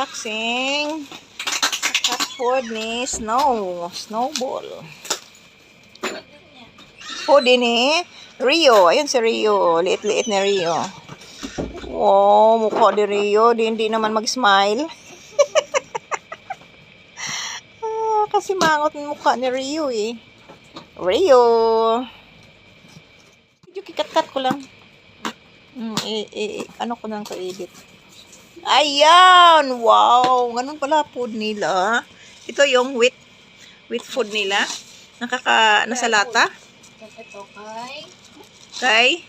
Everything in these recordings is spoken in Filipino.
unboxing sa cat food ni Snowball. Food ni Rio. Ayun si Rio. Liit-liit na Rio. Wow, mukha ni Rio. Hindi naman mag-smile. Kasi mangot ng mukha ni Rio eh. Rio. Medyo kikat-kat ko lang. Ano ko nang ka-edit. Ayan! Wow! Ganun pala food nila. Ito yung wheat food nila. Nasa lata. Ito Kay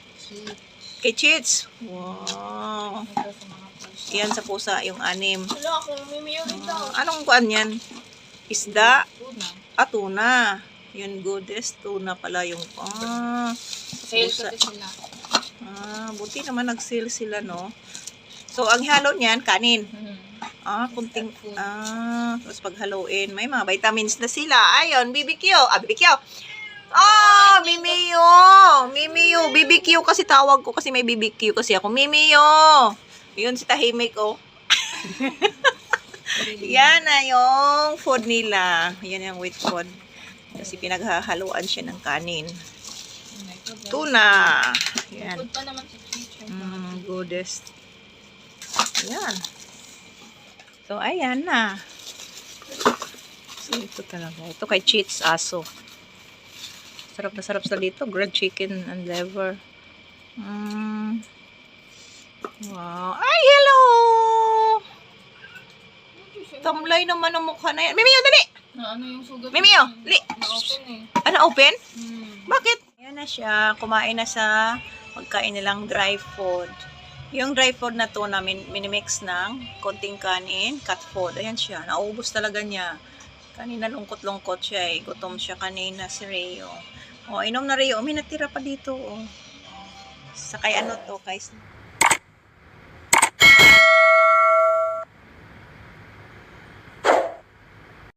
Cheats. Wow! Yan sa pusa, yung anim. Wala ako, mimiyo rin daw. Anong kuan yan? Isda? Tuna. Tuna. Yun, goodest. Tuna pala yung... Sale pusa. kasi sila. Buti naman nag-sale sila, no? So, ang halo niyan, kanin. Kunting... Tapos paghaluin, may mga vitamins na sila. Ayun, BBQ. BBQ. Mimiyo. BBQ kasi tawag ko kasi may BBQ kasi ako. Mimiyo. Yun si Tahimik, oh. Yan na yung food nila. Yan yung wheat food. Kasi pinaghahaluan siya ng kanin. Tuna. Yan. Food pa naman si teacher. Goodest. Ayan. So, ayan na. So, ito talaga. Ito kay Cheats Aso. Sarap na sarap sa dito. Grilled chicken and liver. Wow. Ay, hello! Tamlay naman ang mukha na yan. Mimiyo, dali! Ano yung sugat? Mimiyo, Na-open eh. Na-open? Bakit? Ayan na siya. Kumain na sa pagkain nilang dry food. Yung dry food na to namin minimix ng konting kanin, cat food. Ayan siya. Naubos talaga niya. Kanina lungkot-lungkot siya eh. Gutom siya kanina si Rio. Inom na Rio. May natira pa dito. Sa kay ano to, kay